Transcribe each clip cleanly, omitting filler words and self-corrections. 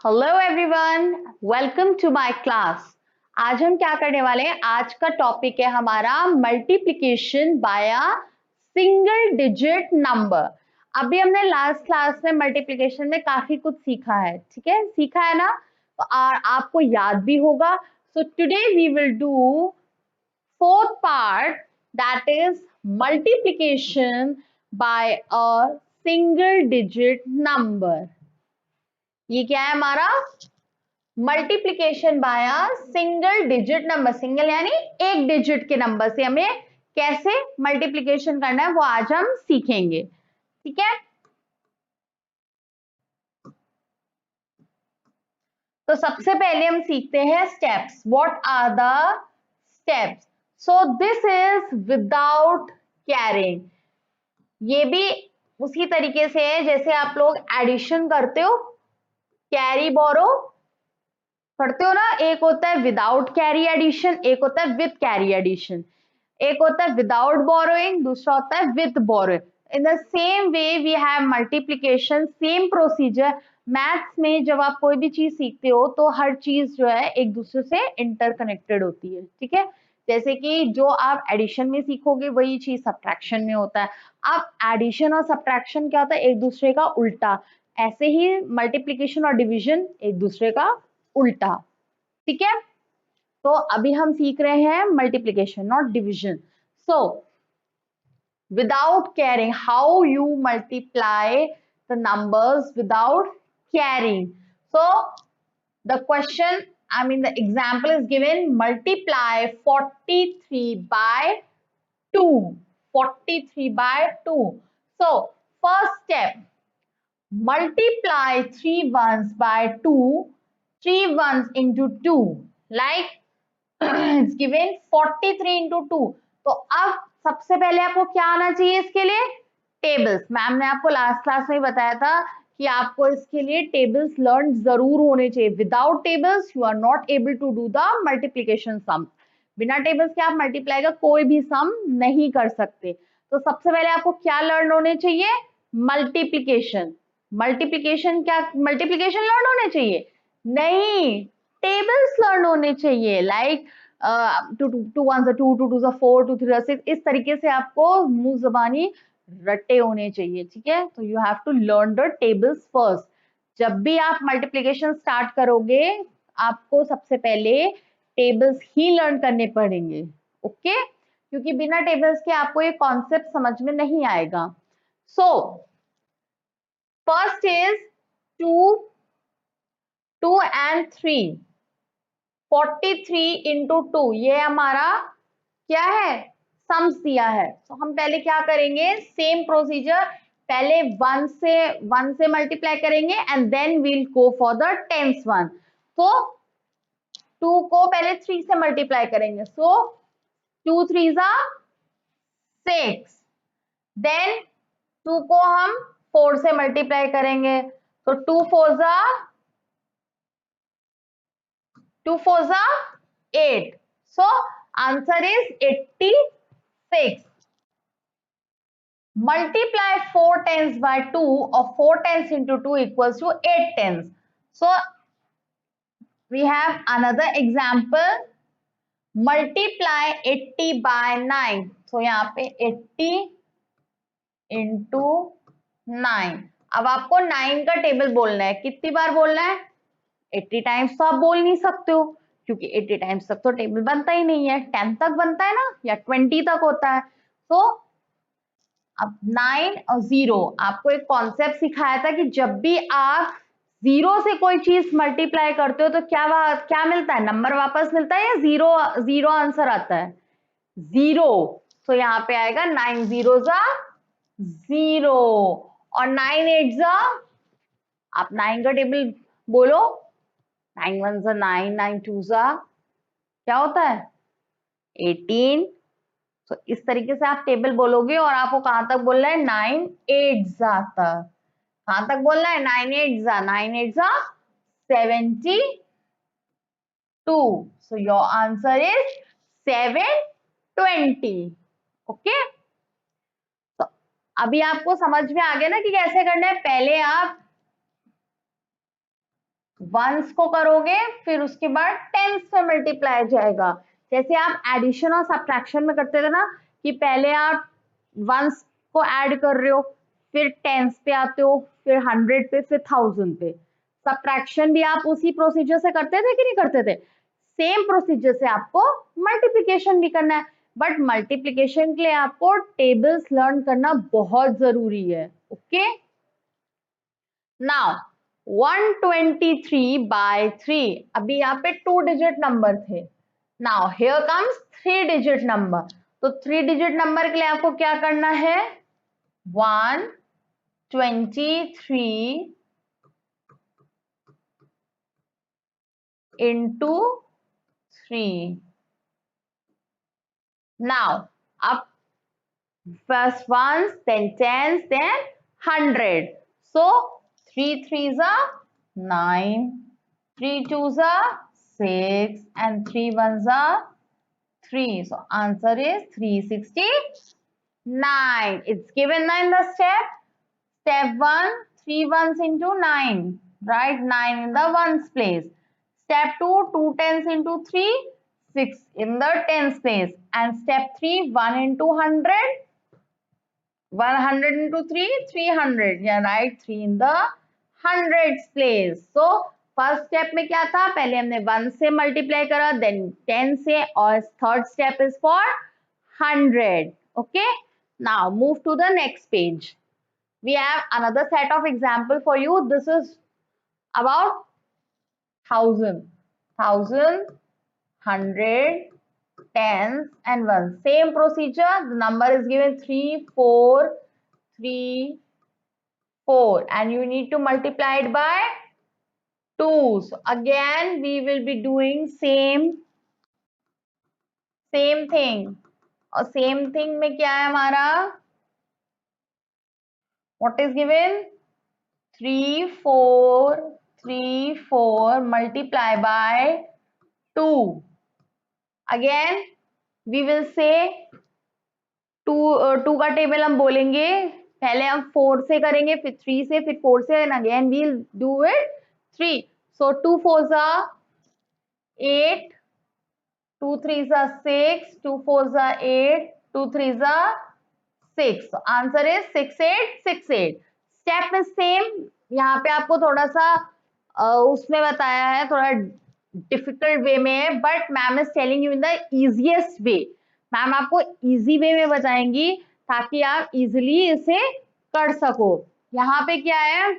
Hello everyone, welcome to my class. आज हम क्या करने वाले हैं? आज का टॉपिक है हमारा multiplication by a single digit number. अभी हमने लास्ट क्लास में मल्टीप्लिकेशन में काफी कुछ सीखा है, ठीक है? सीखा है ना? तो आपको याद भी होगा। So today we will do fourth part, that is multiplication by a single digit number. ये क्या है हमारा? Multiplication by a single digit number. Single यानी एक डिजिट के नंबर से हमें कैसे मल्टीप्लीकेशन करना है वो आज हम सीखेंगे, ठीक है? तो सबसे पहले हम सीखते हैं steps. What are the steps? So this is without carrying. ये भी उसी तरीके से है जैसे आप लोग एडिशन करते हो, कैरी बोरो करते हो ना। एक होता है विदाउट कैरी एडिशन, एक होता है विद कैरी एडिशन। एक होता है विदाउट बोरोइंग, दूसरा होता है with borrowing. In the same way we have multiplication, same procedure. Maths में जब आप कोई भी चीज सीखते हो तो हर चीज जो है एक दूसरे से इंटरकनेक्टेड होती है, ठीक है? जैसे कि जो आप एडिशन में सीखोगे वही चीज सब्ट्रैक्शन में होता है। अब एडिशन और सब्ट्रैक्शन क्या होता है? एक दूसरे का उल्टा। ऐसे ही मल्टीप्लिकेशन और डिवीजन एक दूसरे का उल्टा, ठीक है? तो अभी हम सीख रहे हैं multiplication not division. So without caring, how you multiply the numbers without carrying. So the question, I mean the example is given, multiply 43 by 2. 43 by 2. So first step, multiply 3 ones by 2. 3 ones into 2, like it's given 43 into 2. तो अब सबसे पहले आपको क्या आना चाहिए इसके लिए? टेबल्स। मैम ने आपको लास्ट क्लास में बताया था कि आपको इसके लिए टेबल्स लर्न जरूर होने चाहिए। Without tables you are not able to do the multiplication sum. बिना टेबल्स के आप मल्टीप्लाई का कोई भी सम नहीं कर सकते। तो सबसे पहले आपको क्या लर्न होने चाहिए? मल्टीप्लीकेशन। मल्टीप्लीकेशन क्या मल्टीप्लीकेशन लर्न होने चाहिए? नहीं, टेबल्स लर्न होने चाहिए। लाइक टू वन जा टू, टू टू जा फोर, टू थ्री जा सिक्स। इस तरीके से आपको मुंह जबानी रटे होने चाहिए, ठीक है? तो you have to learn the tables first. जब भी आप मल्टीप्लिकेशन स्टार्ट करोगे आपको सबसे पहले टेबल्स ही लर्न करने पड़ेंगे, ओके? क्योंकि बिना टेबल्स के आपको ये कॉन्सेप्ट समझ में नहीं आएगा। So first is 2, 2 and 3। 43 into 2 ये हमारा क्या है? सम्स दिया है। तो हम पहले क्या करेंगे? सेम प्रोसीजर, पहले 1 से मल्टीप्लाई करेंगे and then we'll go for the tens one. तो 2 को पहले 3 से मल्टीप्लाई करेंगे। सो 2 3 जा 6, देन 2 को हम 4 से मल्टीप्लाई करेंगे। तो 2 4 जा 8। So answer is 86. Multiply 4 tens by 2 or 4 tens into 2 equals to 8 tens. So we have another example. Multiply 80 by 9. So यहाँ पे 80 into 9। अब आपको 9 का टेबल बोलना है। कितनी बार बोलना है? 80 टाइम्स तो आप बोल नहीं सकते हो क्योंकि 80 टाइम्स तक तो टेबल बनता ही नहीं है। 10 तक बनता है ना, या 20 तक होता है। तो अब 9 और 0, आपको एक कॉन्सेप्ट सिखाया था कि जब भी आप 0 से कोई चीज मल्टीप्लाई करते हो तो क्या मिलता है? नंबर वापस मिलता है या जीरो जीरो आंसर आता है? जीरो। तो यहाँ पे आएगा 9 0 जा 0 और 9 8 जा, आप 9 का टेबल बोलो। 9 1 जा 9, 9 2 जा क्या होता है? 18। तो इस तरीके से आप टेबल बोलोगे और आपको कहां तक बोलना है? 9 8 जा तक। कहां तक बोलना है? 9 8 जा 9 8 जा 72। So your answer is 720. Okay? तो अभी आपको समझ में आ गया ना कि कैसे करना है? पहले आप वंस को करोगे फिर उसके बाद टेंस से मल्टीप्लाई जाएगा। जैसे आप एडिशन और सब्ट्रैक्शन में करते थे ना कि पहले आप वंस को ऐड कर रहे हो, फिर टेंस पे आते हो, फिर 100 पे, फिर 1000 पे। सब्ट्रैक्शन भी आप उसी प्रोसीजर से करते थे कि नहीं करते थे? सेम प्रोसीजर से आपको मल्टीप्लिकेशन भी करना है, बट मल्टीप्लिकेशन के लिए आपको टेबल्स लर्न करना बहुत जरूरी है। ओके, नाउ 123 by 3, अभी यहाँ पे 2 डिजिट नंबर थे। Now here comes 3 digit number. तो 3 डिजिट नंबर के लिए आपको क्या करना है? 123 into 3. Now, up first ones, then tens, then 100. So, 3 threes are 9, 3 twos are 6, and 3 ones are 3. So, answer is 369. It's given in the step. Step 1, 3 ones into 9. Write 9 in the ones place. Step 2, 2 tens into 3, 6 in the tens place. And step 3, 1 into 100, 100 into 3, 300. Yeah, write 3 in the hundreds place. So, first step में क्या था? पहले हमने 1 से multiply करा, then 10 से, और third step is for 100. Okay, now move to the next page. We have another set of example for you. This is about 1000, 100, tens and ones. Same procedure. The number is given 3, 4, 3, 4, and you need to multiply it by 2. So again, we will be doing same thing. और same thing में क्या है हमारा? What is given? 3, 4, 3, 4 multiply by 2. Again, we will say 2 का table हम बोलेंगे, पहले हम 4 से करेंगे, फिर 3 से, फिर 4 से, and again we'll do it 3. So 2 4s are 8, 2 3s are 6, 2 4s are 8, 2 3s are 6. So answer is 6868. Step is same. यहाँ पे आपको थोड़ा सा उसमें बताया है, थोड़ा डिफिकल्ट वे में है, but ma'am is telling you in the easiest way. Ma'am आपको इजी वे में बताएंगी ताकि आप इजीली इसे कर सको. यहाँ पे क्या है?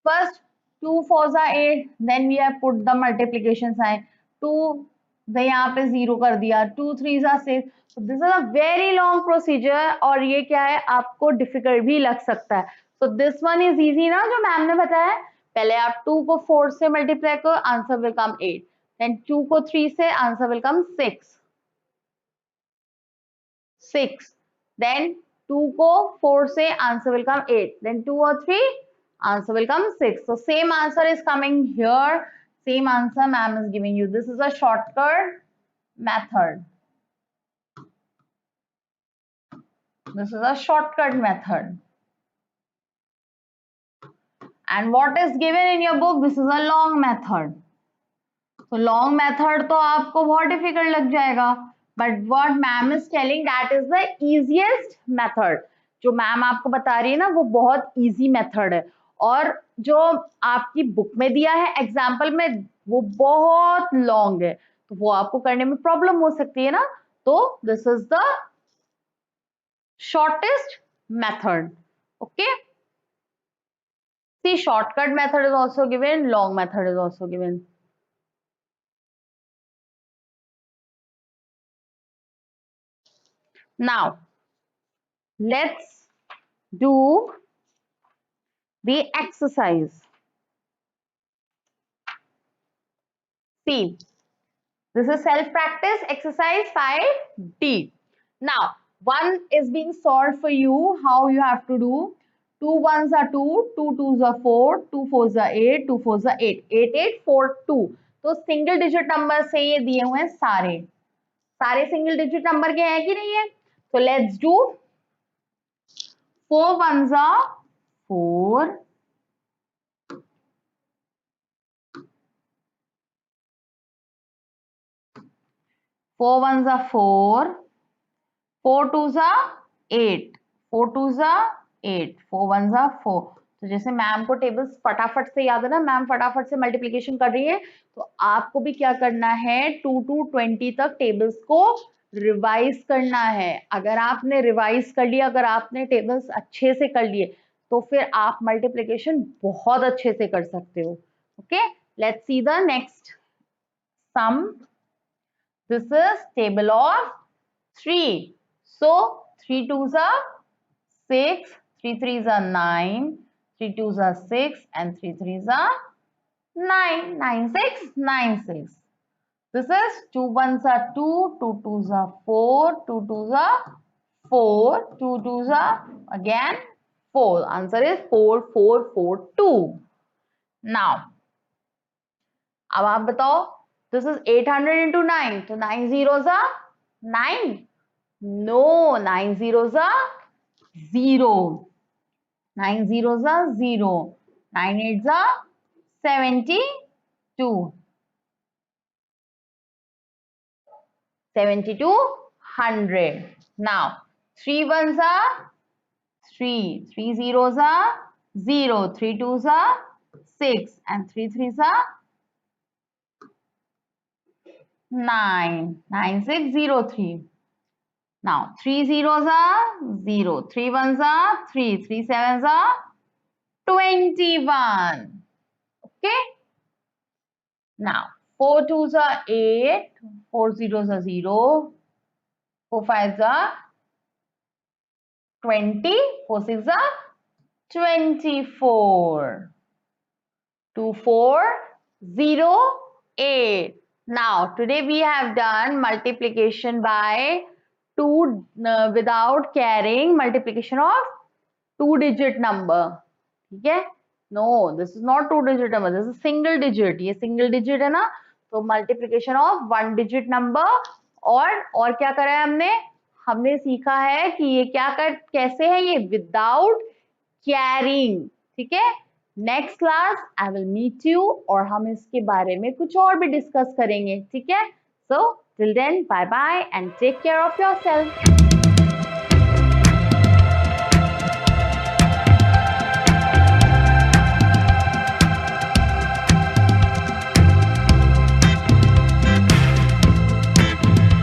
First 2 4s are 8, then we have put the multiplication sign. 2 यहाँ पे 0 कर दिया, 2 3s are 6. So this is a very long procedure और ये क्या है, आपको डिफिकल्ट भी लग सकता है. So this one is easy ना, जो मैम ने बताया. पहले आप 2 को 4 से मल्टीप्लाई करो, आंसर विल कम 8. Then 2 को 3 से, आंसर विल कम 6. Then 2 को 4 से, answer will come 8. Then 2 or 3, answer will come 6. So same answer is coming here. Same answer ma'am is giving you. This is a shortcut method. This is a shortcut method. And what is given in your book? This is a long method. So long method तो आपको बहुत difficult लग जाएगा. But what ma'am is telling, that is the easiest method. जो ma'am आपको बता रही है ना, वो बहुत easy method है. और जो आपकी बुक में दिया है एग्जाम्पल में, वो बहुत लॉन्ग है, तो वो आपको करने में प्रॉब्लम हो सकती है ना. तो this is the shortest method. Okay, see shortcut method is also given, long method is also given. Now, let's do the exercise. See, this is self-practice exercise 5D. Now, one is being solved for you. How you have to do? 2 ones are 2, 2 twos are 4, 2 fours are 8, 2 fours are 8, 8 8 4 2. तो single digit number से ये दिए हुए हैं सारे single digit number के हैं कि नहीं है? तो let's do. 4 ones are 4, 4 1s are 4, 4 2s are 8, 4 2s are 8, 4 1s are 4. तो जैसे मैम को टेबल्स फटाफट से याद है ना, मैम फटाफट से मल्टीप्लिकेशन कर रही है, तो आपको भी क्या करना है, 2 to 20 तक टेबल्स को रिवाइज करना है. अगर आपने रिवाइज कर लिया, अगर आपने टेबल्स अच्छे से कर लिए, तो फिर आप मल्टीप्लिकेशन बहुत अच्छे से कर सकते हो. Okay, let's see the next sum. This is table of 3. So 3 2s are 6, 3 3s are 9, 3 2s are 6, and 3 3s are 9. 9 6 9 6. This is 2 1s are 2, 2 2s are 4, 2 2s are 4, 2 2s are again 4. Answer is 4 4 4 2. Now, अब आप बताओ, this is 800 into 9, तो 9 zeros are 9. No, 9 zeros are 0. 9 zeros are 0. 9 eights are 72. 72 100. Now 3 ones are 3. 3 zeros are 0. 3 twos are 6, and 3 threes are 9. 9 6 0 3. Now 3 zeros are 0. 3 ones are 3. 3 sevens are 21. Okay. Now 4 twos are 8. 4 zeros are 0. 4 fives are 20. 4 sixes are 24. 2 4 0 8. Now today we have done multiplication by 2 without carrying multiplication of 2-digit number. ठीक है? No, this is not 2-digit number. This is single digit. ये single digit है ना, तो multiplication of 1-digit number. और क्या करा है हमने? हमने सीखा है कि ये कैसे है ये without carrying. ठीक है? Next class I will meet you और हम इसके बारे में कुछ और भी डिस्कस करेंगे. ठीक है? So till then, bye bye and take care of yourself.